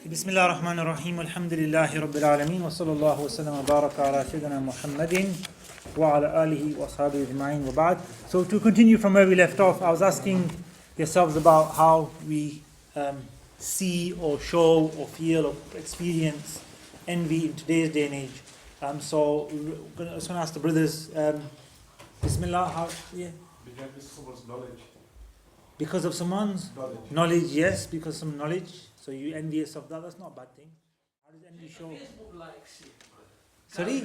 بسم الله الرحمن الرحيم والحمد لله رب العالمين وصلى الله وسلم وبارك على سيدنا محمد وعلى آله وأصحابه أجمعين وبعد. So to continue from where we left off, I was asking yourselves about how we see or show or feel or experience envy in today's day and age. So I just want to ask the brothers, Bismillah, how, yeah? Because of someone's knowledge. Because of someone's knowledge, yes, because of some knowledge. So you envious of that, that's not a bad thing. How does envy show? Sorry?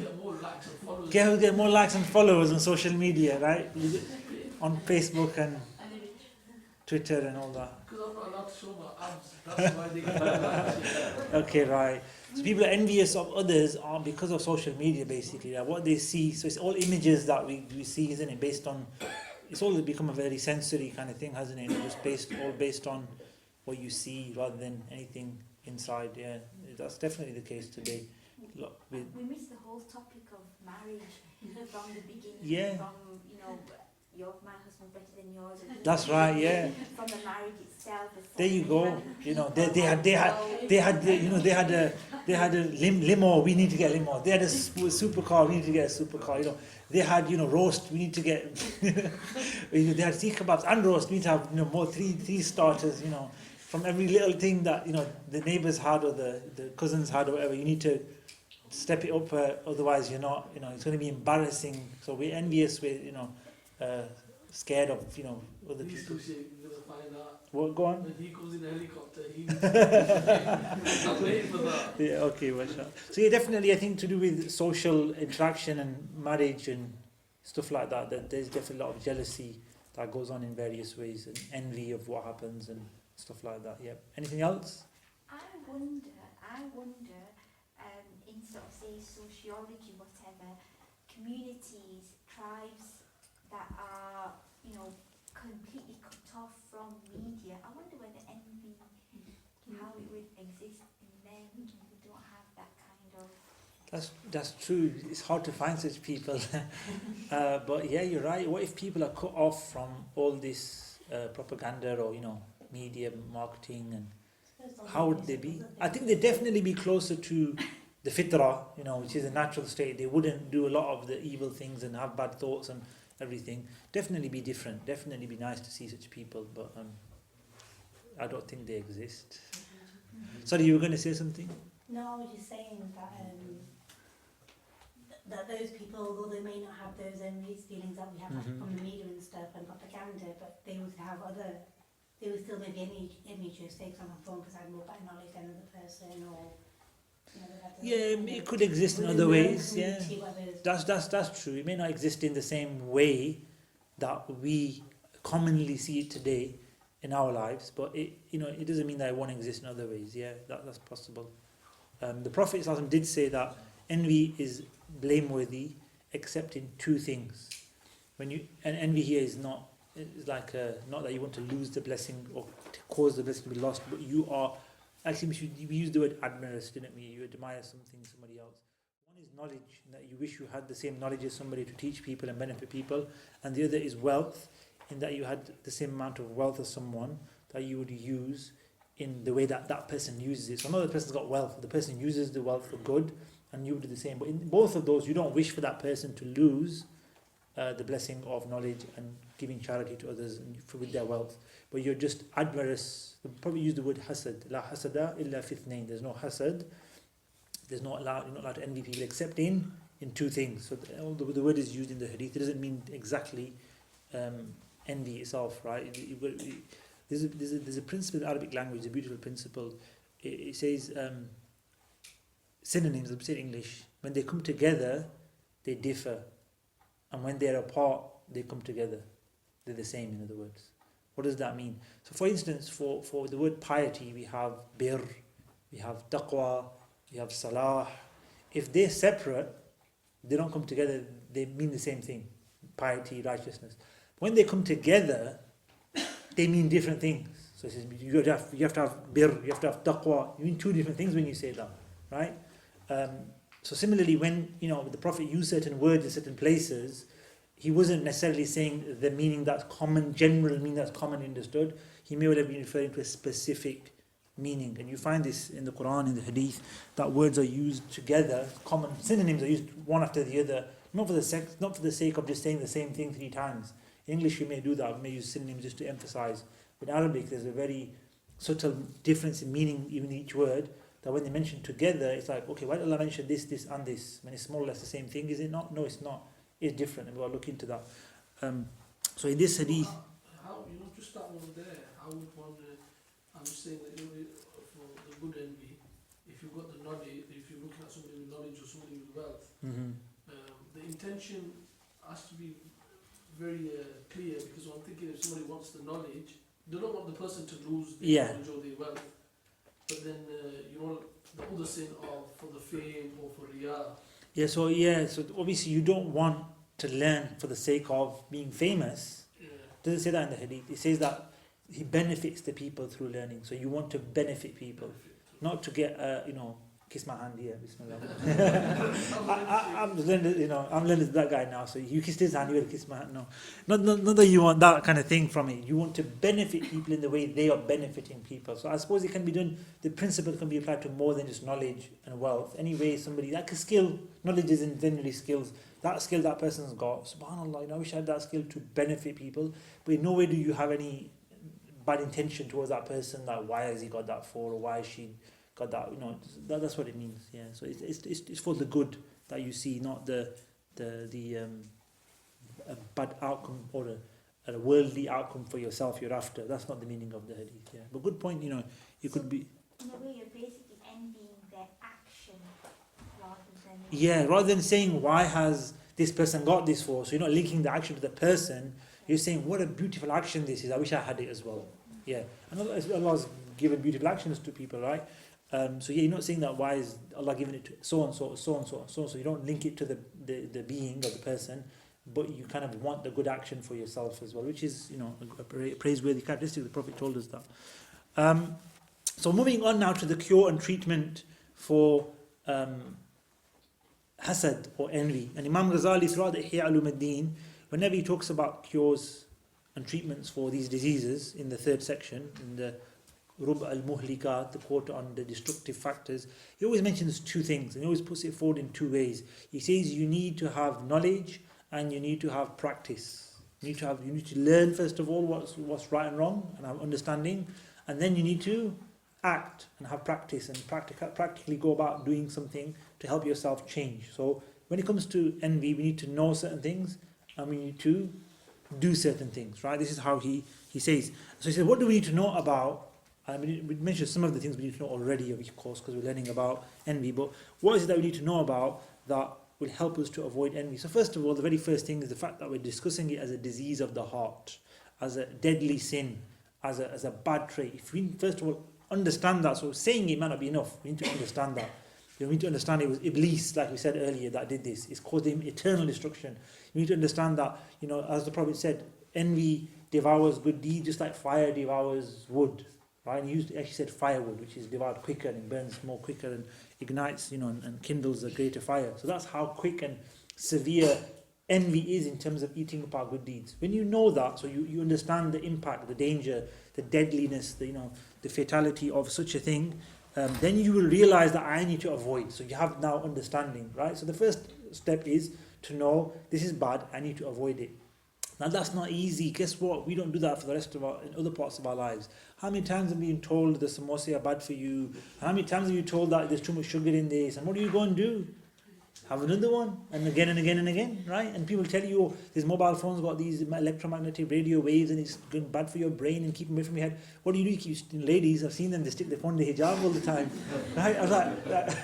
Get more likes and followers on social media, right? On Facebook and Twitter and all that. Because I'm not allowed to show my abs, that's why they get Okay, right. So people are envious of others because of social media, basically. Like what they see. So it's all images that we see, isn't it? Based on, it's all become a very sensory kind of thing, hasn't it? Just all based on what you see rather than anything inside. Yeah, that's definitely the case today. Look, We missed the whole topic of marriage from the beginning. Yeah. From my husband better than yours. That's right. Yeah. From the marriage itself. There you go. They had a limo. We need to get a limo. They had a supercar. We need to get a supercar. They had roast. We need to get. They had seekh kebabs and roast. We need to have more three starters. From every little thing that the neighbors had or the cousins had or whatever. You need to step it up. Otherwise, you're not. It's going to be embarrassing. So we're envious. We're scared of other He's people. too shit, you're going to find out. What, go on? When he comes in a helicopter, he's I'm waiting for that. Yeah, okay, mashallah. So yeah, definitely I think to do with social interaction and marriage and stuff like that there's definitely a lot of jealousy that goes on in various ways and envy of what happens and stuff like that. Yeah. Anything else? I wonder, in sort of say sociology, whatever, communities, tribes that are, completely cut off from media. I wonder whether envy, how it would exist in them who don't have that kind of. That's true. It's hard to find such people. But yeah, you're right. What if people are cut off from all this propaganda or media marketing, and how would they be? I think they'd definitely be closer to the fitrah, which is a natural state. They wouldn't do a lot of the evil things and have bad thoughts and everything. Definitely be different. Definitely be nice to see such people, but I don't think they exist. Sorry, you were going to say something? No, I was just saying that those people, although they may not have those envious feelings that we have from the media and stuff and propaganda, but they would have they would still maybe envious takes on a phone because I have more better knowledge than another person, or It could exist in other ways. Yeah, that's true. It may not exist in the same way that we commonly see it today in our lives, but it doesn't mean that it won't exist in other ways. Yeah, that's possible. The Prophet ﷺ did say that envy is blameworthy except in two things. And envy here is not like not that you want to lose the blessing or to cause the blessing to be lost, but you are. Actually, we used the word admirous, didn't we? You admire somebody else. One is knowledge, that you wish you had the same knowledge as somebody to teach people and benefit people. And the other is wealth, in that you had the same amount of wealth as someone that you would use in the way that person uses it. So another person's got wealth, the person uses the wealth for good, and you would do the same. But in both of those, you don't wish for that person to lose the blessing of knowledge and giving charity to others with their wealth. But you're just admirous. We'll probably use the word hasad. La hasada illa fi ithnain. There's no hasad. You're not allowed to envy people except in two things. So although the word is used in the hadith, it doesn't mean exactly envy itself, right? There's a principle in Arabic language, a beautiful principle. It says synonyms, let's say in English. When they come together, they differ. And when they're apart, they come together. They're the same, in other words. What does that mean? So for instance, for the word piety, we have bir, we have taqwa, we have salah. If they're separate, they don't come together, they mean the same thing. Piety, righteousness. When they come together, they mean different things. So it says you have to have bir, you have to have taqwa. You mean two different things when you say that, right? So similarly, when the Prophet used certain words in certain places, he wasn't necessarily saying the meaning that's common, general meaning that's commonly understood. He may well have been referring to a specific meaning. And you find this in the Quran, in the Hadith, that words are used together, common synonyms are used one after the other, not for the sake of just saying the same thing 3 times. In English you may do that, you may use synonyms just to emphasize. But in Arabic there's a very subtle difference in meaning even each word, that when they mention together, it's like, okay, why did Allah mention this, this and this? When it's more or less the same thing, is it not? No, it's not. It's different, and we'll look into that. So in this hadith... How, just that one there, how would one, I'm just saying that, for the good envy, if you've got the knowledge, if you're looking at somebody with knowledge or somebody with wealth, the intention has to be very clear, because I'm thinking if somebody wants the knowledge, they don't want the person to lose their knowledge or their wealth. But then, the other sin of for the fame or for riyah. So obviously you don't want to learn for the sake of being famous. Yeah. Doesn't say that in the hadith. It says that he benefits the people through learning. So you want to benefit people, not to get, kiss my hand here. Bismillah. I'm learning that guy now. So you kissed his hand, you will kiss my hand. No, not that you want that kind of thing from it. You want to benefit people in the way they are benefiting people. So I suppose it can be done. The principle can be applied to more than just knowledge and wealth. Anyway, somebody like a skill, knowledge isn't generally skills. That skill that person's got, subhanallah, I wish I had that skill to benefit people. But in no way do you have any bad intention towards that person. That why has he got that for, or why has she got that? That's what it means. Yeah. So it's for the good that you see, not the a bad outcome or a worldly outcome for yourself you're after. That's not the meaning of the hadith. Yeah. But good point. You could be. In a way, you're basically envying their action rather than. Yeah, rather than saying why has this person got this for, so you're not linking the action to the person. You're saying what a beautiful action this is. I wish I had it as well. Yeah, and Allah's given beautiful actions to people, right? So you're not saying that why is Allah giving it to so and so, so and so, so and so. You don't link it to the being or the person, but you kind of want the good action for yourself as well, which is a praiseworthy characteristic. The Prophet told us that. So moving on now to the cure and treatment for hasad or envy. And Imam Ghazali throughout the Ihya Ulumuddin, whenever he talks about cures and treatments for these diseases in the 3rd section, in the Rub al-Muhlikat, the quote on the destructive factors, he always mentions 2 things, and he always puts it forward in 2 ways. He says you need to have knowledge and you need to have practice. You need to learn first of all what's right and wrong and have understanding, and then you need to act and have practice and practically go about doing something to help yourself change. So when it comes to envy, we need to know certain things and we need to do certain things, right? This is how he says. So he says, what do we need to know about? We mentioned some of the things we need to know already, of course, because we're learning about envy, but what is it that we need to know about that will help us to avoid envy? So first of all, the very first thing is the fact that we're discussing it as a disease of the heart, as a deadly sin, as a bad trait. If we first of all understand that, so saying it might not be enough, we need to understand that. You need to understand it was Iblis, like we said earlier, that did this. It's caused him eternal destruction. You need to understand that, as the Prophet said, envy devours good deeds just like fire devours wood. Right? And he actually said firewood, which is devoured quicker and burns more quicker and ignites, and kindles a greater fire. So that's how quick and severe envy is in terms of eating up our good deeds. When you know that, so you understand the impact, the danger, the deadliness, the fatality of such a thing, then you will realize that I need to avoid. So you have now understanding, right? So the first step is to know this is bad, I need to avoid it. Now that's not easy. Guess what? We don't do that for the rest of in other parts of our lives. How many times have we been told the samosa are bad for you? How many times have you told that there's too much sugar in this? And what do you go and do? Have another one, and again and again and again, right? And people tell you, oh, these mobile phones got these electromagnetic radio waves and it's bad for your brain and keep them away from your head. What do? You keep, ladies, I've seen them, they stick their phone in the hijab all the time. Right? I was like,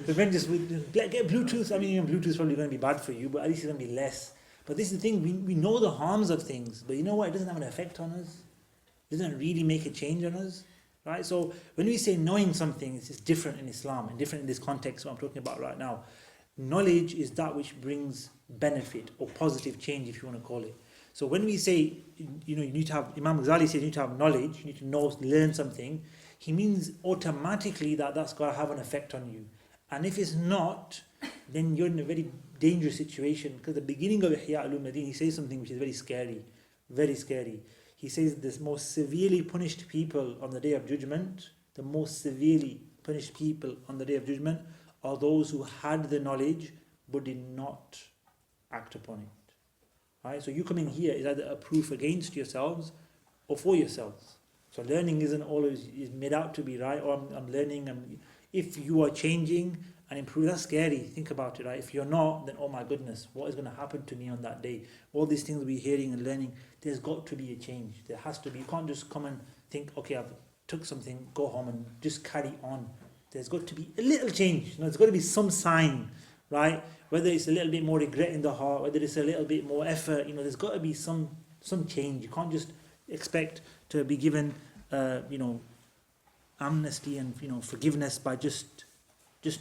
the men just, get Bluetooth. I mean, Bluetooth is probably going to be bad for you, but at least it's going to be less. But this is the thing, we know the harms of things, but you know what? It doesn't have an effect on us. It doesn't really make a change on us. Right? So when we say knowing something, it's different in Islam and different in this context, what I'm talking about right now. Knowledge is that which brings benefit or positive change, if you want to call it. So when we say, you need to have, Imam Ghazali says you need to have knowledge, you need to learn something, he means automatically that's got to have an effect on you. And if it's not, then you're in a very dangerous situation, because the beginning of Ihya Ulumuddin, he says something which is very scary, very scary. He says the most severely punished people on the Day of Judgment, the most severely punished people on the Day of Judgment are those who had the knowledge but did not act upon it. Right? So you coming here is either a proof against yourselves or for yourselves. So learning isn't always is made out to be right, or I'm learning. If you are changing and improving, that's scary. Think about it, right? If you're not, then oh my goodness, what is going to happen to me on that day? All these things we're hearing and learning, there's got to be a change. There has to be. You can't just come and think, okay, I've took something, go home and just carry on. There's got to be a little change. There's got to be some sign, right? Whether it's a little bit more regret in the heart, whether it's a little bit more effort, there's got to be some change. You can't just expect to be given, amnesty and forgiveness by just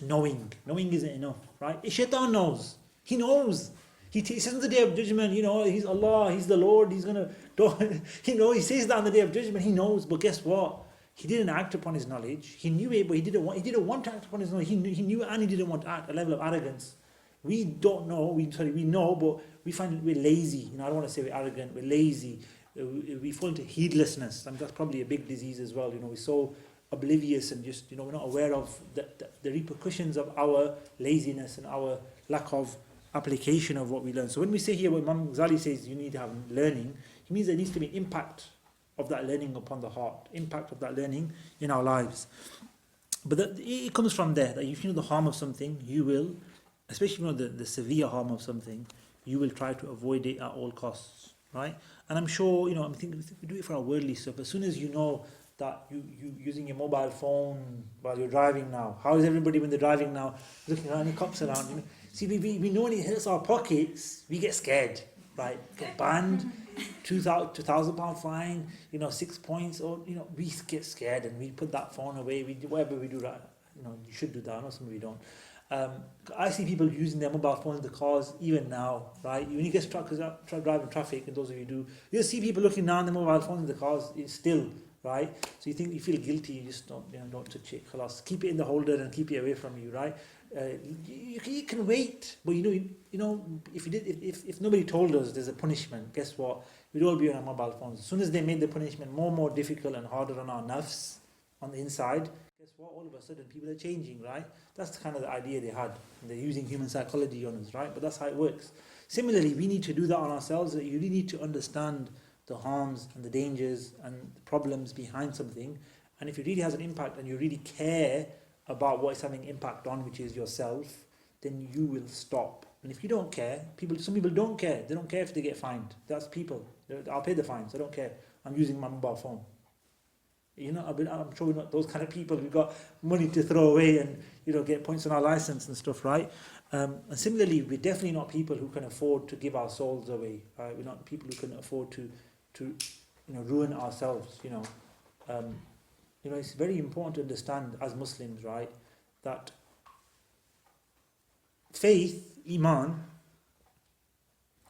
knowing. Knowing isn't enough, right? Shaitan knows. He knows. He says on the Day of Judgment, He's Allah, He's the Lord. He's gonna do. He says that on the Day of Judgment. He knows, but guess what? He didn't act upon his knowledge. He knew it, but he didn't want to act upon his knowledge. He knew and he didn't want to act. A level of arrogance. We don't know. We know, but we find we're lazy. I don't want to say we're arrogant. We're lazy. We fall into heedlessness. That's probably a big disease as well. We're so oblivious and just we're not aware of the repercussions of our laziness and our lack of application of what we learn. So when we say here, when Imam Ghazali says you need to have learning, he means there needs to be impact of that learning upon the heart, impact of that learning in our lives. But it comes from there, that if you know the harm of something, you will, especially the severe harm of something, you will try to avoid it at all costs, right? And I'm sure, I'm thinking we do it for our worldly stuff. As soon as you know that you using your mobile phone while you're driving now, how is everybody when they're driving now looking around, any cops around? See, we know when it hits our pockets, we get scared, right? Get banned. £2,000 fine, 6 points, or we get scared and we put that phone away. We do whatever we do that. You should do that. I know some of you don't. I see people using their mobile phones in the cars even now, right? When you get stuck driving traffic, and those of you do, you'll see people looking down their mobile phones in the cars. It's still, right? So you feel guilty. You just don't touch it. Khalas. Keep it in the holder and keep it away from you, right? You can wait, but if nobody told us there's a punishment, guess what? We'd all be on our mobile phones. As soon as they made the punishment more and more difficult and harder on our nafs, on the inside, guess what? All of a sudden people are changing, right? That's kind of the idea they had. And they're using human psychology on us, right? But that's how it works. Similarly, we need to do that on ourselves. That you really need to understand the harms and the dangers and the problems behind something. And if it really has an impact and you really care about what it's having impact on, which is yourself, then you will stop. And if you don't care, some people don't care. They don't care if they get fined. That's people. I'll pay the fines. I don't care. I'm using my mobile phone. I'm sure we're not those kind of people. We've got money to throw away and get points on our license and stuff, right? And similarly, we're definitely not people who can afford to give our souls away. Right? We're not people who can afford to ruin ourselves. It's very important to understand as Muslims, right, that faith, iman,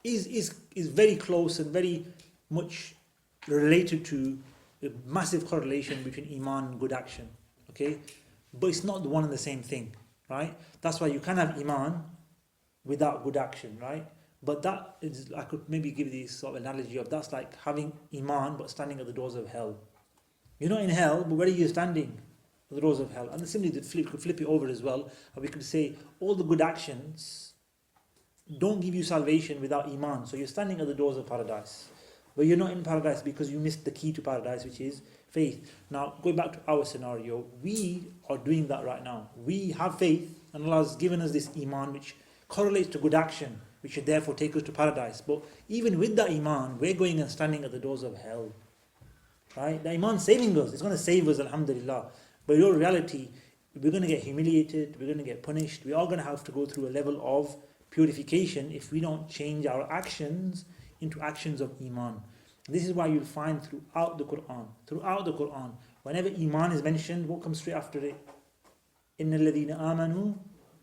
is very close and very much related to a massive correlation between iman and good action, okay? But it's not the one and the same thing, right? That's why you can have iman without good action, right? But that is, I could maybe give this sort of analogy of that's like having iman but standing at the doors of hell. You're not in hell, but where are you standing? At the doors of hell. And similarly, we could flip it over as well. And we could say all the good actions don't give you salvation without iman. So you're standing at the doors of paradise. But you're not in paradise because you missed the key to paradise, which is faith. Now, going back to our scenario, we are doing that right now. We have faith, and Allah has given us this iman, which correlates to good action, which should therefore take us to paradise. But even with that iman, we're going and standing at the doors of hell. Right? The iman saving us. It's going to save us, alhamdulillah. But in all reality, we're going to get humiliated, we're going to get punished, we are going to have to go through a level of purification if we don't change our actions into actions of iman. This is why you'll find throughout the Quran, whenever iman is mentioned, what comes straight after it? إِنَّ الَّذِينَ آمَنُوا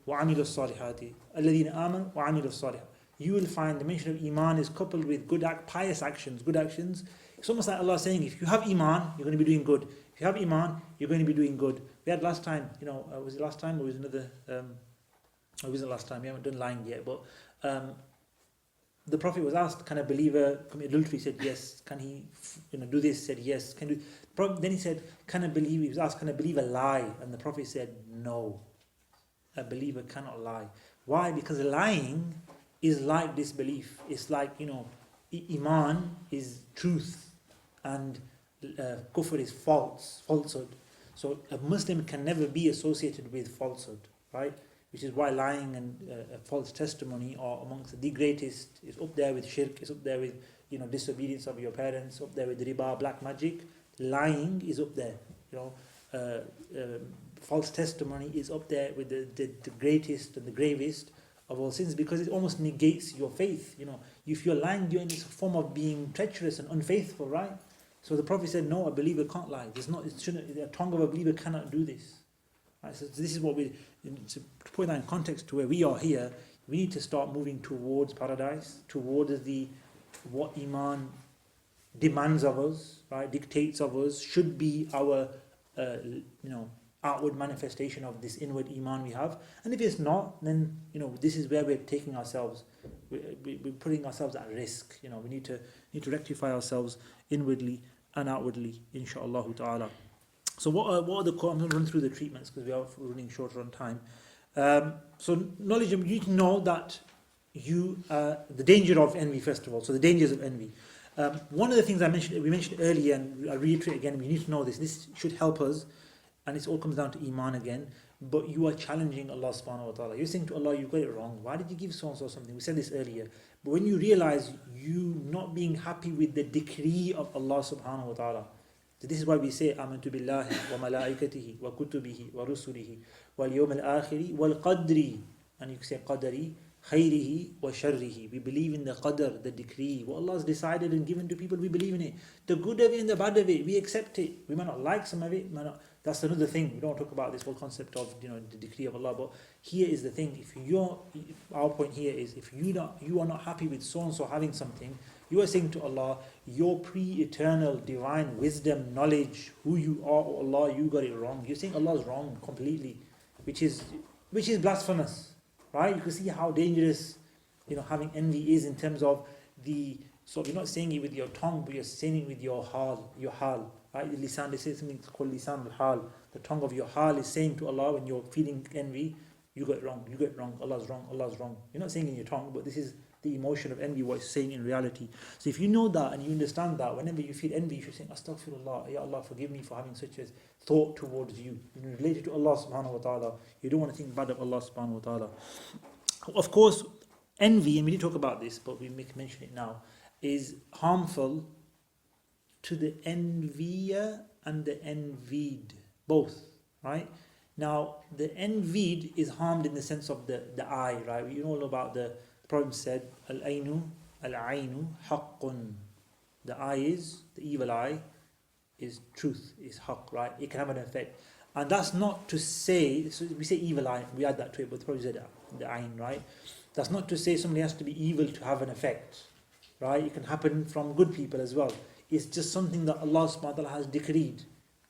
وَعَمِلُوا الصَّالِحَاتِ الَّذِينَ آمَنُوا وَعَمِلُوا الصَّالِحَاتِ. You will find the mention of iman is coupled with pious actions, good actions. It's almost like Allah saying, if you have iman, you're going to be doing good. If you have iman, you're going to be doing good. We had last time, was it last time or was it another? It wasn't last time. We haven't done lying yet, but the Prophet was asked, can a believer commit adultery? He said yes. Can he do this? He said yes. Then he said, he was asked, can a believer lie? And the Prophet said no. A believer cannot lie. Why? Because lying is like disbelief. It's like, Iman is truth and kufr is falsehood. So a Muslim can never be associated with falsehood, right? Which is why lying and false testimony are amongst the greatest. It's up there with shirk, it's up there with disobedience of your parents, up there with riba, black magic. Lying is up there. False testimony is up there with the greatest and the gravest of all sins, because it almost negates your faith. If you're lying, you're in this form of being treacherous and unfaithful, right? So the Prophet said, no, a believer can't lie. The tongue of a believer cannot do this. Right? So this is what to put that in context to where we are here, we need to start moving towards paradise, towards what Iman demands of us, right? Dictates of us, should be our, outward manifestation of this inward Iman we have. And if it's not, then, this is where we're taking ourselves, we're putting ourselves at risk. We need to rectify ourselves inwardly and outwardly, inshaAllah ta'ala. So what are I'm going to run through the treatments because we are running shorter on time. So knowledge, you need to know that the danger of envy, first of all. So the dangers of envy. One of the things we mentioned earlier, and I reiterate again, we need to know this should help us, and it all comes down to Iman again, but you are challenging Allah subhanahu wa ta'ala. You're saying to Allah, you got it wrong. Why did you give so-and-so something? We said this earlier. But when you realize you not being happy with the decree of Allah subhanahu wa ta'ala, so this is why we say, Amantu billahi wa malaikatihi wa kutubihi wa rusulihi wal yawm al-akhiri wal qadri. And you can say qadari, khayrihi wa sharrihi. We believe in the qadr, the decree. What Allah has decided and given to people, we believe in it. The good of it and the bad of it, we accept it. We might not like some of it, that's another thing. We don't talk about this whole concept of the decree of Allah. But here is the thing: our point here is, if you are not happy with so and so having something, you are saying to Allah, your pre-eternal divine wisdom, knowledge, who you are, oh Allah, you got it wrong. You're saying Allah is wrong completely, which is blasphemous, right? You can see how dangerous having envy is in terms of so you're not saying it with your tongue, but you're saying it with your hal, right? The lisan, they say something called lisan al-hal. The tongue of your hal is saying to Allah when you're feeling envy, you got it wrong, Allah's wrong. You're not saying in your tongue, but this is the emotion of envy, what it's saying in reality. So if you know that and you understand that, whenever you feel envy, you should say, Astaghfirullah, Ya Allah, forgive me for having such a thought towards you. You're related to Allah subhanahu wa ta'ala. You don't want to think bad of Allah subhanahu wa ta'ala. Of course, envy, and we did talk about this, but we mention it now, is harmful to the envier and the envied, both, right? Now, the envied is harmed in the sense of the eye, right? You know about the Prophet said, Al-aynu haqqun. The eye is, the evil eye, is truth, is haqq, right? It can have an effect. And that's not to say, so we say evil eye, we add that to it, but the Prophet said the ayn, right? That's not to say somebody has to be evil to have an effect, right? It can happen from good people as well. It's just something that Allah subhanahu wa ta'ala has decreed,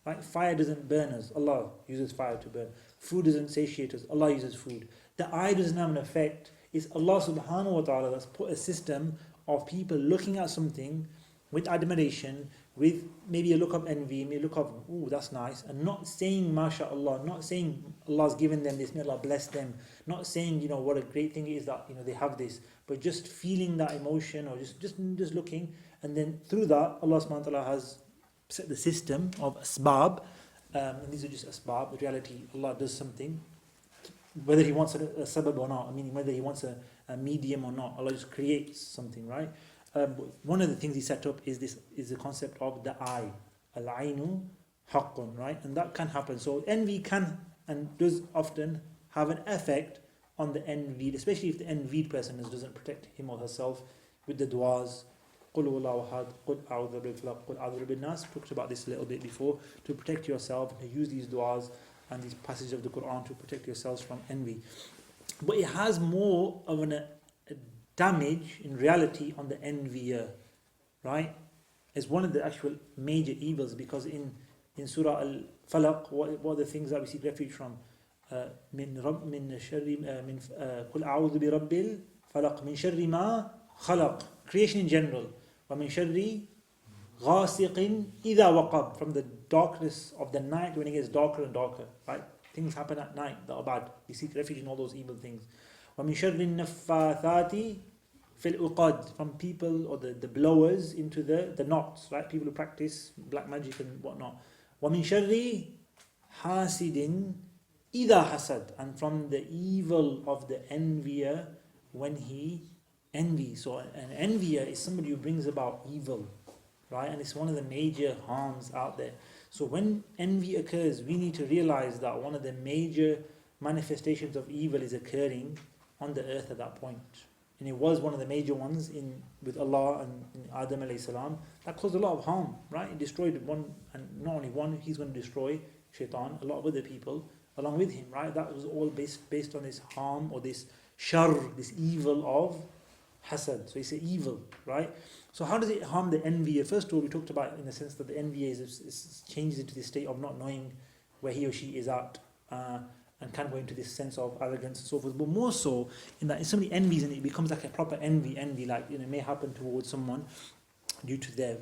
right? Fire doesn't burn us, Allah uses fire to burn. Food doesn't satiate us, Allah uses food. The eye doesn't have an effect. It's Allah subhanahu wa ta'ala that's put a system of people looking at something with admiration, with maybe a look of envy, maybe a look of, ooh, that's nice, and not saying mashallah, not saying Allah's given them this, may Allah bless them, not saying, what a great thing it is that, they have this, but just feeling that emotion or just looking, and then through that, Allah subhanahu wa ta'ala has set the system of asbab, and these are just asbab. In reality, Allah does something, whether He wants a sabab or not, meaning whether He wants a medium or not, Allah just creates something, right? One of the things He set up is the concept of the eye, al-aynu haqqun, right? And that can happen. So envy can and does often have an effect on the envied, especially if the envied person doesn't protect him or herself with the du'as. قُلْ هُوَ اللَّهُ أَحَدٌ قُلْ أَعُوذُ بِالْفَلَقِ قُلْ أَعُوذُ بِالنَّاسِ. We talked about this a little bit before, to protect yourself, to use these du'as and these passages of the Quran to protect yourselves from envy. But it has more of a damage in reality on the envier, right? It's one of the actual major evils, because in Surah Al-Falaq, what are the things that we seek refuge from? من شر من قل أعوذ برب الفلق من شر ما خلق, creation in general. وَمِن شَرِّ غَاسِقٍ إِذَا وَقَبْ, from the darkness of the night when it gets darker and darker, right? Things happen at night that are bad. We seek refuge in all those evil things. وَمِن شَرِّ النَّفَّاثَاتِ فِي الْعُقَدِ, from people or the blowers into the knots, right? People who practice black magic and whatnot. وَمِن شَرِّ حَاسِدٍ إِذَا حَسَدٍ, and from the evil of the envier when he envies. So an envier is somebody who brings about evil, right? And it's one of the major harms out there. So when envy occurs, we need to realize that one of the major manifestations of evil is occurring on the earth at that point. And it was one of the major ones with Allah and Adam alayhi salam. That caused a lot of harm, right? It destroyed one, and not only one, he's going to destroy shaitan, a lot of other people along with him, right? That was all based on this harm or this shar, this evil of hasad. So it's an evil, right? So how does it harm the envier? First of all, we talked about in the sense that the envier is changes into this state of not knowing where he or she is at, and can go into this sense of arrogance and so forth. But more so in that if somebody envies and it becomes like a proper envy, like, it may happen towards someone due to their,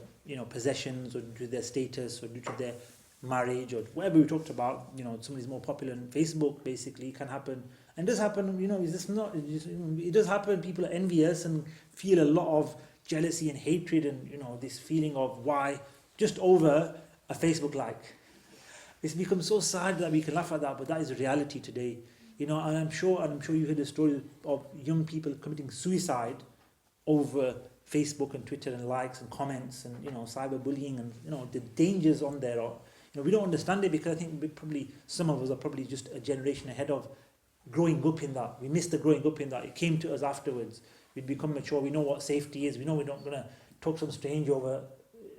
possessions, or due to their status, or due to their marriage, or whatever we talked about. Somebody's more popular on Facebook, basically, can happen. And it does happen, it does happen. People are envious and feel a lot of jealousy and hatred and, this feeling of why, just over a Facebook like. It's become so sad that we can laugh at that, but that is reality today. And I'm sure you heard the story of young people committing suicide over Facebook and Twitter and likes and comments and, cyberbullying and, the dangers on there. We don't understand it because I think some of us are probably just a generation ahead of growing up in that. We missed the growing up in that. It came to us afterwards. We'd become mature. We know what safety is. We know we're not going to talk to some stranger over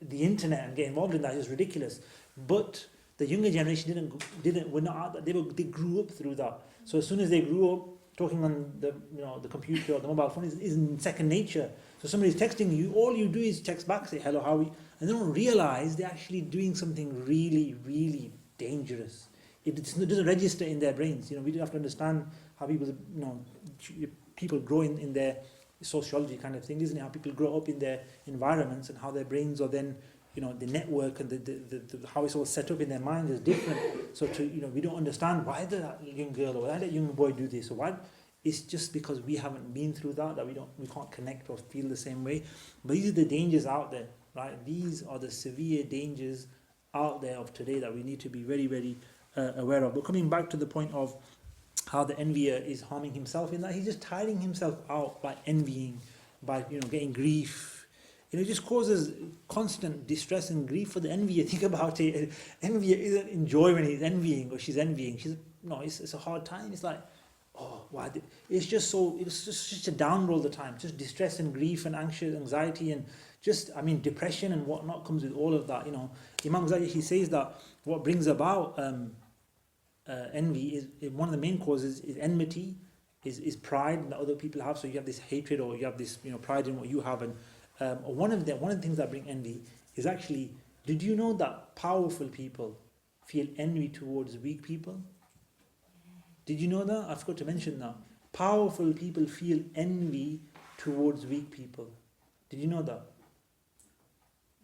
the internet and get involved in that. It's ridiculous. But the younger generation they grew up through that. So as soon as they grew up, talking on the computer or the mobile phone is in second nature. So somebody's texting you, all you do is text back, say hello, how are you? And they don't realize they're actually doing something really, really dangerous. It doesn't register in their brains. We do have to understand how people grow in their sociology kind of thing, isn't it? How people grow up in their environments and how their brains are then, the network and the how it's all set up in their minds is different. So we don't understand why did that young girl or why did that young boy do this, or why. It's just because we haven't been through that we can't connect or feel the same way. But these are the dangers out there, right? These are the severe dangers out there of today that we need to be very, very aware of. But coming back to the point of how the envier is harming himself, in that he's just tiring himself out by envying, by getting grief. It just causes constant distress and grief for the envier. Think about it. Envier isn't enjoy when he's envying or she's envying. It's a hard time. It's like, oh, why? It's just such a down all the time. Just distress and grief and anxiety and depression and whatnot comes with all of that. Imam Ghazali, he says that what brings about envy is one of the main causes is enmity, is pride that other people have. So you have this hatred, or you have this pride in what you have, and one of the things that bring envy is actually, did you know that powerful people feel envy towards weak people? Did you know that? I forgot to mention that. Powerful people feel envy towards weak people. Did you know that?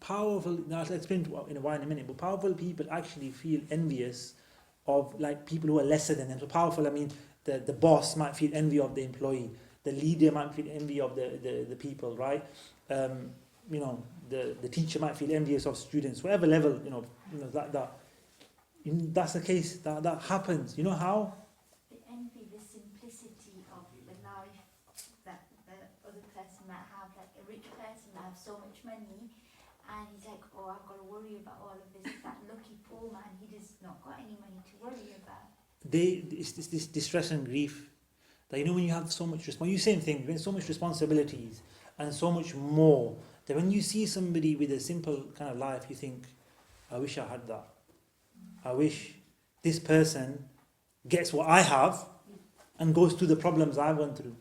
Now I'll explain why in a minute, but powerful people actually feel envious of people who are lesser than them. So powerful, the boss might feel envy of the employee, the leader might feel envy of the people, right? The teacher might feel envious of students, whatever level, that's the case, that happens. You know how? They envy the simplicity of the life that the other person might have. Like a rich person might have so much money, and he's like, oh, I've got to worry about all of this. That lucky poor man, he does not got any money to worry about. It's this distress and grief that when you have so much same thing, when so much responsibilities and so much more, that when you see somebody with a simple kind of life, you think, I wish I had that. I wish this person gets what I have and goes through the problems I've gone through.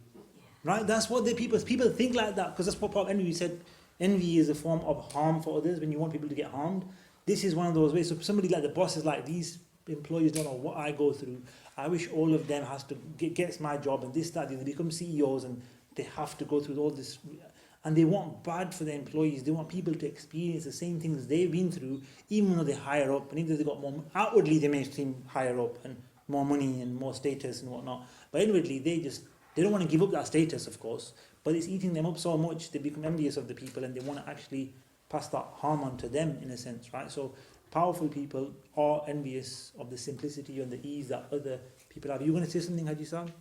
Right? That's what people think like that, because that's what Prophet Envy said. Envy is a form of harm for others when you want people to get harmed. This is one of those ways. So somebody like the boss is like, these employees don't know what I go through. I wish all of them has to gets my job and this, that, they become CEOs and they have to go through all this. And they want bad for their employees. They want people to experience the same things they've been through, even though they're higher up. And even though they've got more, outwardly they may seem higher up and more money and more status and whatnot. But inwardly they don't want to give up that status, of course. But it's eating them up so much, they become envious of the people and they want to actually pass that harm on to them, in a sense, right? So powerful people are envious of the simplicity and the ease that other people have. You going to say something, Haji Sam?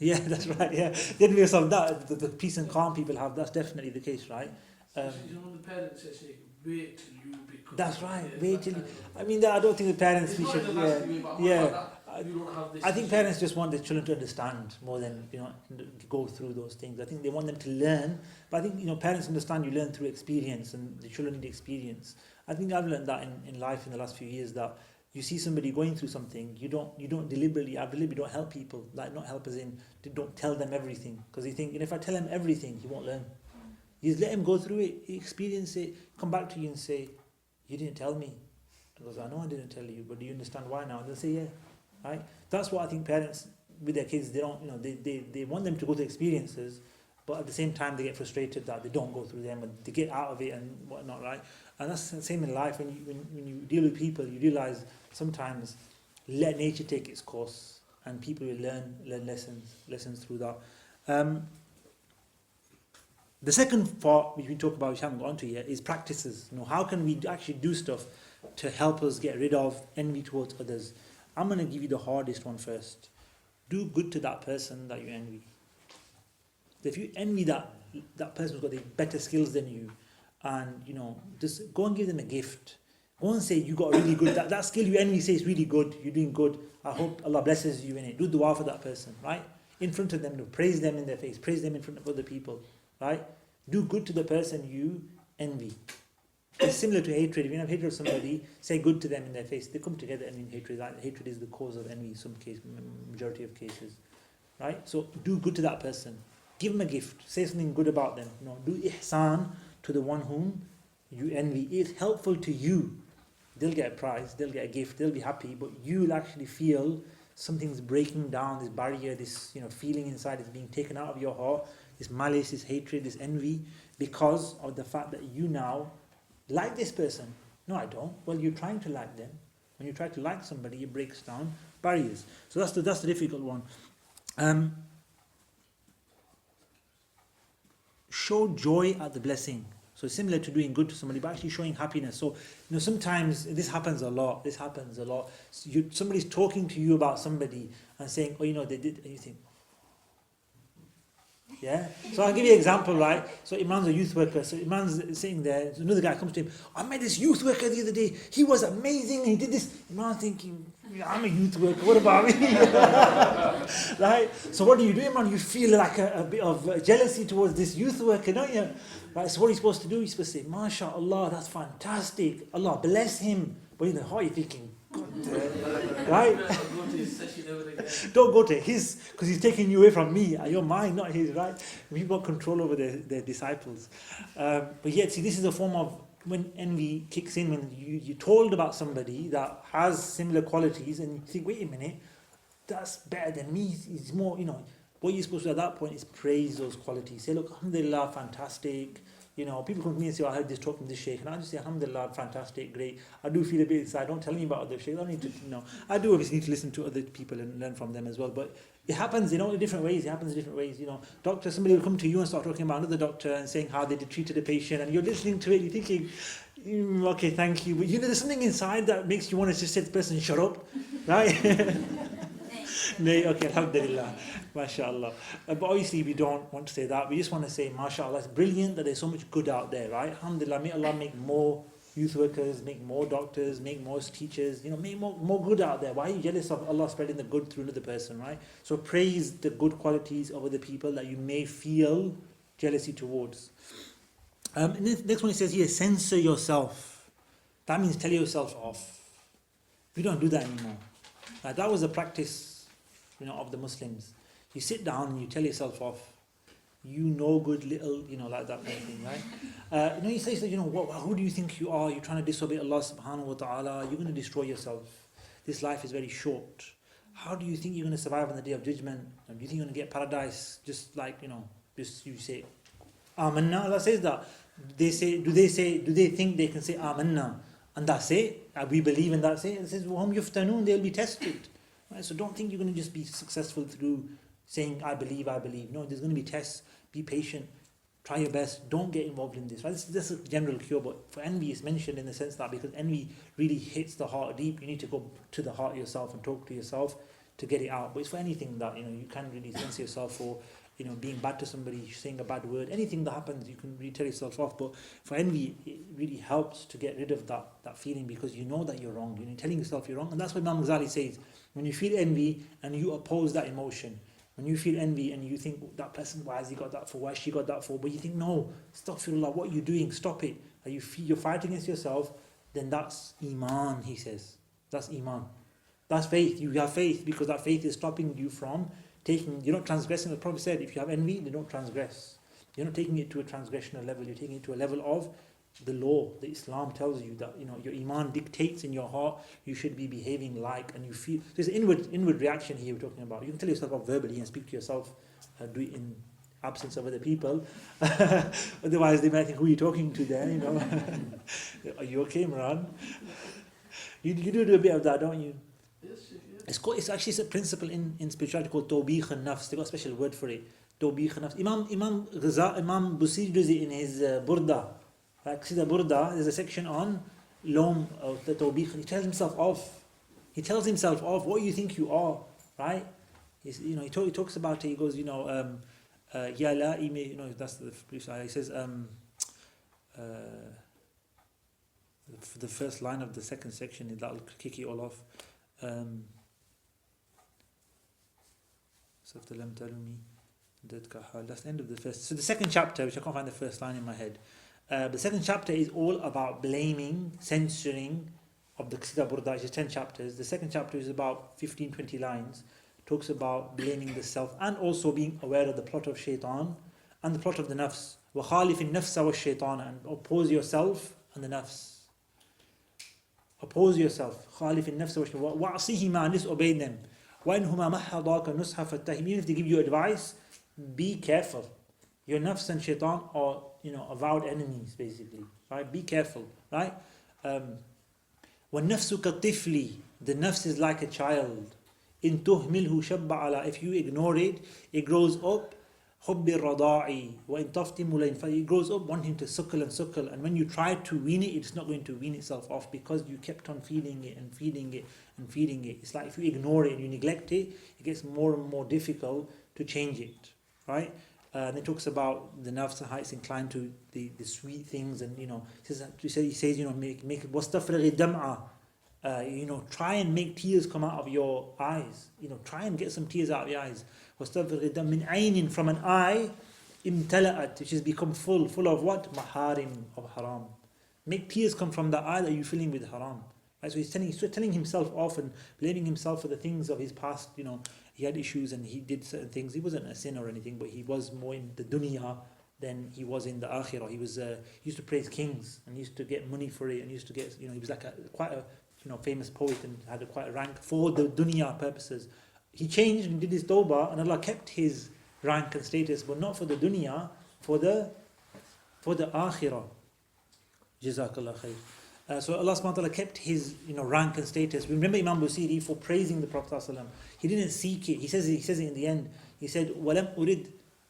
Yeah, that's right. Yeah, the envious of that, the peace and calm people have. That's definitely the case, right? You know, the parents say, wait till you become. That's right. Wait till you. I mean, I don't think the parents. It's We not should. the last way, but Yeah. you don't have this I think issue. parents just want their children to understand more than to go through those things. I think they want them to learn. But I think parents understand you learn through experience, and the children need experience. I think I've learned that in life in the last few years, that you see somebody going through something, you don't deliberately don't help people. Like, not help as in don't tell them everything, because you think, if I tell him everything, he won't learn. You just let him go through it, experience it, come back to you and say, you didn't tell me. He goes, I know I didn't tell you, but do you understand why now? And they'll say, yeah. Right? That's what I think parents with their kids, they don't, they want them to go through experiences, but at the same time they get frustrated that they don't go through them and they get out of it and whatnot, right? And that's the same in life. When you deal with people, you realize sometimes let nature take its course, and people will learn lessons through that. The second part which we talk about, which I haven't got onto yet, is practices. How can we actually do stuff to help us get rid of envy towards others? I'm going to give you the hardest one first. Do good to that person that you envy. If you envy that person who's got the better skills than you, and just go and give them a gift. Go and say you got really good, that skill you envy, say it's really good, you're doing good, I hope Allah blesses you in it. Do dua for that person, right? In front of them, praise them in their face, praise them in front of other people, right? Do good to the person you envy. It's similar to hatred. If you have hatred of somebody, say good to them in their face. They come together and in hatred. Hatred is the cause of envy in some case, majority of cases, right? So do good to that person. Give them a gift. Say something good about them. Do ihsan to the one whom you envy. It's helpful to you. They'll get a prize, they'll get a gift, they'll be happy, but you'll actually feel something's breaking down, this barrier, this feeling inside is being taken out of your heart, this malice, this hatred, this envy, because of the fact that you now like this person. No, I don't. Well, you're trying to like them. When you try to like somebody, it breaks down barriers. So that's the difficult one. Show joy at the blessing. So it's similar to doing good to somebody, but actually showing happiness. So sometimes this happens a lot. So somebody's talking to you about somebody and saying, oh, they did, and you think, yeah. So I'll give you an example, right? So Imran's a youth worker. So Imran's sitting there. So another guy comes to him. I met this youth worker the other day. He was amazing. He did this. Imran's thinking, I'm a youth worker. What about me? Right? So what do, Imran? You feel like a bit of jealousy towards this youth worker, don't you? Right? So what are you supposed to do? You're supposed to say, MashaAllah, that's fantastic. Allah bless him. But in the heart, you're thinking, right? Don't go to his, because he's taking you away from me. You're mine, not his, right? We've got control over their disciples. But yet, see, this is a form of when envy kicks in, when you're told about somebody that has similar qualities, and you think, wait a minute, that's better than me. He's more, what you're supposed to do at that point is praise those qualities. Say, look, alhamdulillah, fantastic. People come to me and say, I heard this talk from this sheikh, and I just say, alhamdulillah, fantastic, great. I do feel a bit inside. Don't tell me about other sheikhs. I don't need to, I do obviously need to listen to other people and learn from them as well. But it happens, in different ways. Doctor, somebody will come to you and start talking about another doctor and saying how they treated a patient, and you're listening to it, you're thinking, okay, thank you. But there's something inside that makes you want to just say to the person, shut up, right? Nay, okay, alhamdulillah, mashallah. But obviously we don't want to say that. We just want to say, mashallah, it's brilliant that there's so much good out there, right? Alhamdulillah, may Allah make more youth workers, make more doctors, make more teachers, make more good out there. Why are you jealous of Allah spreading the good through another person, right? So praise the good qualities of other people that you may feel jealousy towards. And the next one it says here, censor yourself. That means tell yourself off. We don't do that anymore. That was a practice of the Muslims. You sit down and you tell yourself off. Good little, like that kind of thing, right? You say, who do you think you are? You're trying to disobey Allah subhanahu wa ta'ala. You're going to destroy yourself. This life is very short. how do you think you're going to survive on the day of judgment? Do you think you're going to get paradise just like, just you say, Amanna? Allah says that. Do they think they can say Amanna and that's it? We believe and that's it? It says, Wahum yuftanun, they'll be tested. Right? So don't think you're going to just be successful through saying, I believe. No, there's going to be tests. Be patient. Try your best. Don't get involved in this. Right? This is a general cure, but for envy it's mentioned in the sense that because envy really hits the heart deep, you need to go to the heart yourself and talk to yourself to get it out. But it's for anything that you can't really censor yourself for, being bad to somebody, saying a bad word, anything that happens, you can really tell yourself off. But for envy, it really helps to get rid of that feeling because you know that you're wrong. You're telling yourself you're wrong, and that's what Imam Ghazali says. When you feel envy and you oppose that emotion. When you feel envy and you think that person, why has he got that for? Why has she got that for? But you think, no, astaghfirullah, what are you doing? Stop it. You're fighting against yourself, then that's Iman, he says. That's Iman. That's faith. You have faith because that faith is stopping you from you're not transgressing. The Prophet said, if you have envy, then don't transgress. You're not taking it to a transgressional level. You're taking it to a level of the law. The Islam tells you that, your Iman dictates in your heart, you should be behaving like, and you feel, there's an inward reaction here we're talking about. You can tell yourself off verbally and speak to yourself, do it in absence of other people. Otherwise they might think, who are you talking to then, Are you okay, Imran? You do a bit of that, don't you? Yes, yeah. It's actually a principle in spirituality called Tawbikh al-Nafs. They got a special word for it. Tawbikh al-Nafs. Imam Busiri does it in his Burda. Like, see the Burda, there's a section on Lom, the Tawbikh. He tells himself off. What you think you are, right? He talks about it. He goes, Ya la'imi, that's the he says, the first line of the second section, that'll kick it all off. That's the end of the first. So the second chapter, which I can't find the first line in my head. The second chapter is all about blaming, censoring of the Qasida Burda, which is 10 chapters. The second chapter is about 15-20 lines. Talks about blaming the self and also being aware of the plot of shaitan and the plot of the nafs. وَخَالِفِ النَّفْسَ وَالشَّيْطَانَ, and oppose yourself and the nafs. Oppose yourself. خَالِفِ النَّفْسَ وَالشَّيْطَانَ وَعْصِهِمَا, disobey them. وَإِنْهُمَا مَحَّضَاكَ نُصْحَ فَاتَّهِمْ. Even if they give you advice, be careful. Your nafs and shaitan are, avowed enemies, basically. Right? Be careful. Right? وَالنَّفْسُ كَالطِّفْلِ. The nafs is like a child. إِن تُهْمِلْهُ شَبَّ عَلَى. If you ignore it, it grows up. حُبِّ الرَّضَاعِ وَإِن تَفْتِمُ لَيْنْ. It grows up wanting to suckle. And when you try to wean it, it's not going to wean itself off because you kept on feeding it. It's like if you ignore it and you neglect it, it gets more and more difficult to change it. Right? And it talks about the nafs and how it's inclined to the sweet things, and he says make وَاسْتَفْرِغِ الدَّمْعَ. Try and make tears come out of your eyes. Try and get some tears out of your eyes. وَاسْتَفْرِغِ الدَّمْعَ مِنْ عَيْنٍ, from an eye imtala'at, which has become full of what? Maharim, of haram. Make tears come from the eye that you're filling with haram. Right? So he's telling himself off and blaming himself for the things of his past. He had issues and he did certain things. He wasn't a sinner or anything, but he was more in the dunya than he was in the akhirah. He used to praise kings and he used to get money for it, and he used to get, he was like quite a famous poet and had quite a rank for the dunya purposes. He changed and did his tawbah, and Allah kept his rank and status, but not for the dunya, for the akhirah. Jazakallah khair. So Allah subhanahu wa ta'ala kept his rank and status. Remember Imam Busiri for praising the Prophet ﷺ. He didn't seek it. He says it in the end. He said, وَلَمْ أُرِدْ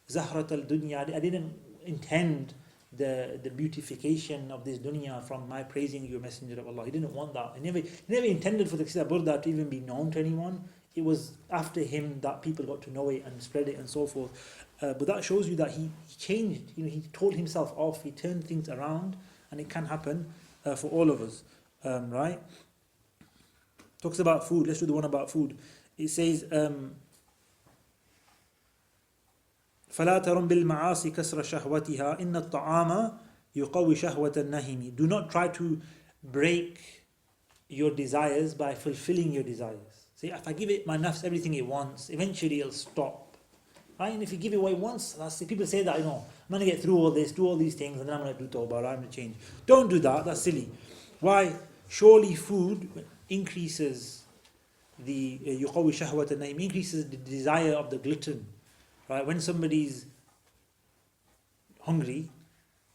زَهْرَةَ الدُّنْيَا. I didn't intend the beautification of this dunya from my praising you, Messenger of Allah. He didn't want that. He never intended for the Qasida Burda to even be known to anyone. It was after him that people got to know it and spread it and so forth. But that shows you that he changed. He told himself off. He turned things around, and it can happen for all of us. Right? Talks about food. Let's do the one about food. It says, فَلَا تَرُمْ بِالْمَعَاصِ كَسْرَ شَهْوَتِهَا إِنَّ الطَّعَامَ يُقَوِّ شَهْوَةَ النَّهِمِ. Do not try to break your desires by fulfilling your desires. See, if I give it my nafs everything it wants, eventually it'll stop. Right? And if you give it what it wants, people say that, I'm going to get through all this, do all these things, and then I'm going to do tawbah, I'm going to change. Don't do that, that's silly. Why? Surely food increases the يقوي شهوة النعيم, increases the desire of the glutton. Right? When somebody's hungry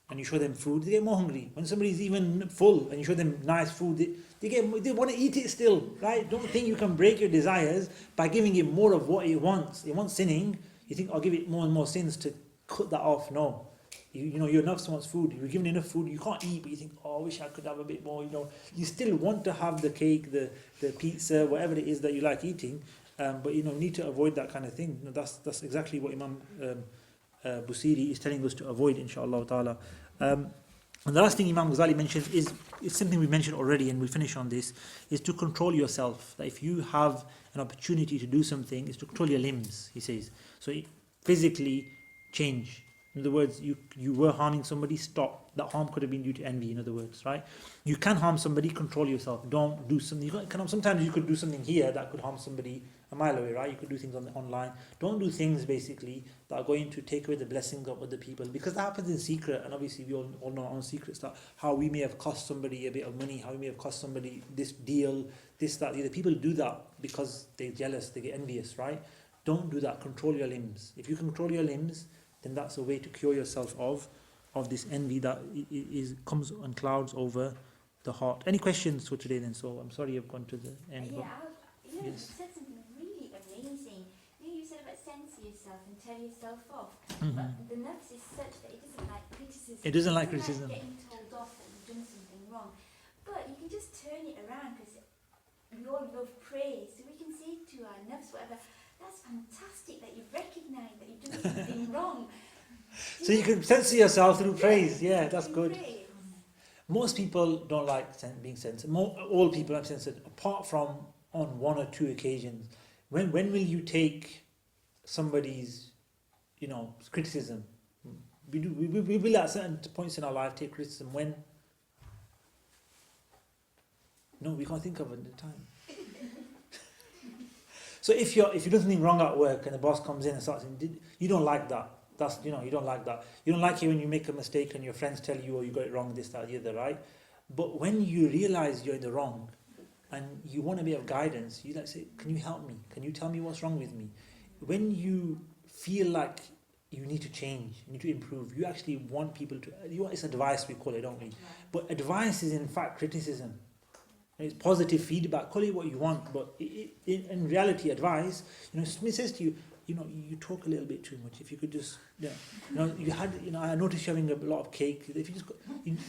and you show them food, they get more hungry. When somebody's even full and you show them nice food, they want to eat it still. Right? Don't think you can break your desires by giving it more of what it wants. It wants sinning. You think I'll give it more and more sins to cut that off. No. You know, your nafs wants food. You're given enough food, you can't eat, but you think, oh, I wish I could have a bit more. You know, you still want to have the cake, the pizza, whatever it is that you like eating, but you know, need to avoid that kind of thing. You know, that's exactly what Imam Busiri is telling us to avoid, inshallah ta'ala. And the last thing Imam Ghazali mentions is something we mentioned already, and we'll finish on this, is to control yourself. That if you have an opportunity to do something, is to control your limbs, he says. So physically change. In other words, you were harming somebody, stop. That harm could have been due to envy, in other words, right? You can harm somebody, control yourself. Don't do something. Sometimes you could do something here that could harm somebody a mile away, right? You could do things online. Don't do things, basically, that are going to take away the blessings of other people. Because that happens in secret, and obviously we all know our own secrets, that how we may have cost somebody a bit of money, how we may have cost somebody this deal, this, that, the other. People do that because they're jealous, they get envious, right? Don't do that. Control your limbs. If you control your limbs, then that's a way to cure yourself of this envy that comes and clouds over the heart. Any questions for today then? So I'm sorry I've gone to the end. Yeah, you yes. said something really amazing. You said about censor yourself and tell yourself off. Mhm. But the nafs is such that it doesn't like criticism. It doesn't like criticism. Getting told off that you've done something wrong. But you can just turn it around, because we all love praise. So we can say to our nafs, whatever, that's fantastic that you've recognised that you've done something wrong. So you can censor yourself through praise. Yeah, that's Through good. praise. Most people don't like being censored. All people are censored, apart from on one or two occasions. When will you take somebody's, criticism? We will at certain points in our life take criticism. When? No, we can't think of it at the time. So if you do something wrong at work and the boss comes in and starts, you don't like that. You don't like that. You don't like it when you make a mistake and your friends tell you, oh, you got it wrong, this, that, the other, right? But when you realize you're in the wrong and you want a bit of guidance, you like say, can you help me? Can you tell me what's wrong with me? When you feel like you need to change, you need to improve, you actually want people to, it's advice we call it, don't we? But advice is in fact criticism. It's positive feedback, call it what you want, but in reality, advice, Smith says to you, you talk a little bit too much. If you could just, I noticed you having a lot of cake. If you just,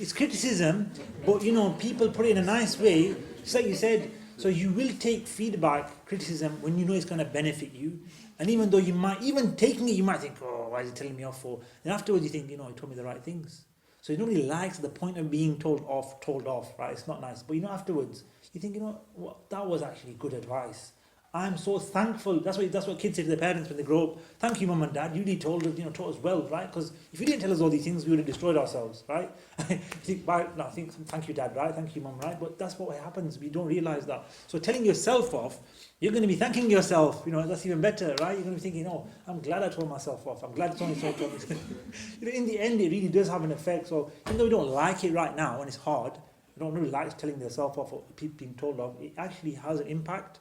it's criticism, but people put it in a nice way. Just like you said, so you will take feedback, criticism when you know it's going to benefit you. And even though you might, even taking it, you might think, oh, why is he telling me off for? And afterwards you think, he told me the right things. So nobody likes the point of being told off, right? It's not nice. But afterwards, you think, what, that was actually good advice. I'm so thankful. That's what kids say to their parents when they grow up. Thank you, mum and dad. You did taught us well, right? Because if you didn't tell us all these things, we would have destroyed ourselves, right? Thank you, dad, right? Thank you, mum, right? But that's what happens. We don't realize that. So telling yourself off, you're going to be thanking yourself. That's even better, right? You're going to be thinking, oh, I'm glad I told myself off. I'm glad someone told me. In the end, it really does have an effect. So even though we don't like it right now and it's hard, we don't really like telling yourself off or people being told off, it actually has an impact.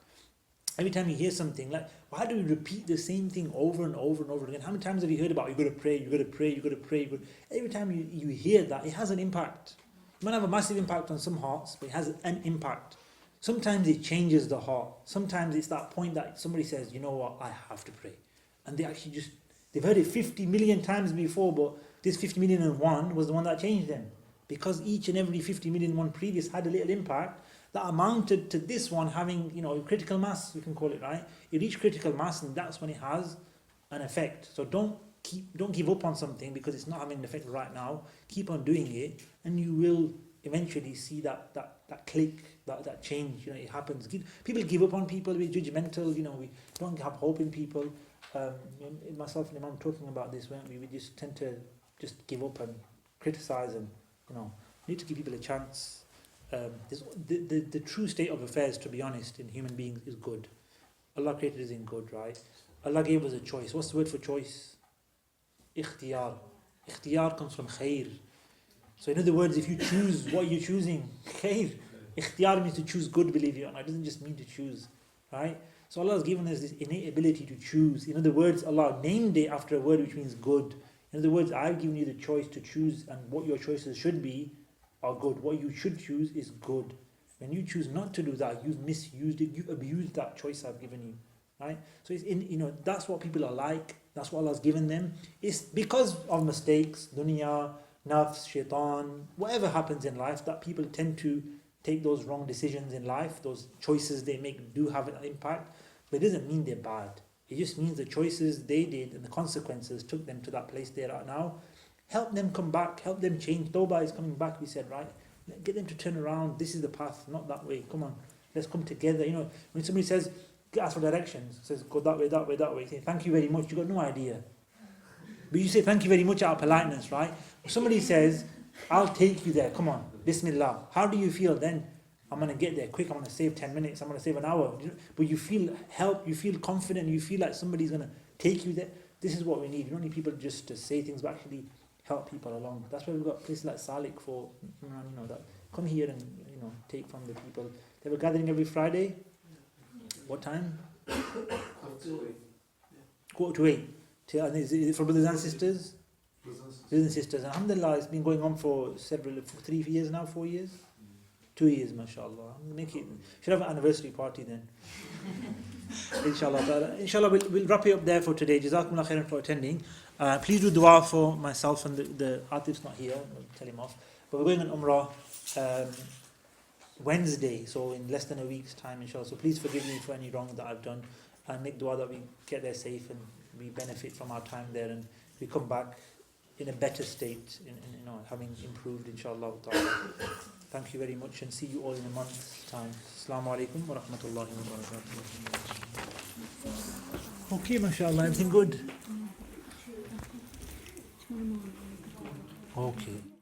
Every time you hear something, like, why do we repeat the same thing over and over and over again? How many times have you heard about, you got to pray, you got to pray, you got to pray? Every time you hear that, it has an impact. It might have a massive impact on some hearts, but it has an impact. Sometimes it changes the heart. Sometimes it's that point that somebody says, you know what, I have to pray. And they actually they've heard it 50 million times before, but this 50 million and one was the one that changed them. Because each and every 50 million one previous had a little impact, that amounted to this one having, critical mass, we can call it, right? It reached critical mass, and that's when it has an effect. So don't give up on something because it's not having an effect right now. Keep on doing it, and you will eventually see that click, that change. It happens. People give up on people. We're judgmental. We don't have hope in people. Myself and Imam talking about this, weren't we? We just tend to just give up and criticize, and we need to give people a chance. The true state of affairs, to be honest, in human beings is good. Allah created us in good, right? Allah gave us a choice. What's the word for choice? Ikhtiyar. Ikhtiyar comes from khair. So in other words, if you choose what you're choosing, khair. Ikhtiyar means to choose good, believe it or not. It doesn't just mean to choose, right? So Allah has given us this innate ability to choose. In other words, Allah named it after a word which means good. In other words, I've given you the choice to choose, and what your choices should be are good. What you should choose is good. When you choose not to do that, you've misused it, you've abused that choice I've given you. Right? So it's that's what people are like, that's what Allah's given them. It's because of mistakes, dunya, nafs, shaitan, whatever happens in life, that people tend to take those wrong decisions in life. Those choices they make do have an impact, but it doesn't mean they're bad. It just means the choices they did and the consequences took them to that place they're at now. Help them come back, help them change. Tawbah is coming back, we said, right? Get them to turn around. This is the path, not that way. Come on, let's come together. When somebody says, ask for directions, says, go that way, that way, that way. Say, thank you very much. You've got no idea. But you say, thank you very much out of politeness, right? If somebody says, I'll take you there, come on, Bismillah. How do you feel then? I'm going to get there quick, I'm going to save 10 minutes, I'm going to save an hour. But you feel help, you feel confident, you feel like somebody's going to take you there. This is what we need. We don't need people just to say things, but actually help people along. That's why we've got places like Salik for, that come here and, take from the people. They have a gathering every Friday. What time? 7:45. And is it for brothers and sisters? Brothers and sisters. Alhamdulillah, it's been going on for 3 years now, 4 years? 2 years, mashallah. Should have an anniversary party then. Inshallah. Inshallah, we'll wrap it up there for today. Jazakumullah khairan for attending. Please do dua for myself and the Atif's not here. I'll tell him off. But we're going on Umrah Wednesday, so in less than a week's time, inshallah. So please forgive me for any wrong that I've done, and make dua that we get there safe and we benefit from our time there, and we come back in a better state, having improved, inshallah. Thank you very much, and see you all in a month's time. Assalamu alaikum wa rahmatullahi wa barakatuh. Okay, mashallah, everything good? Okay.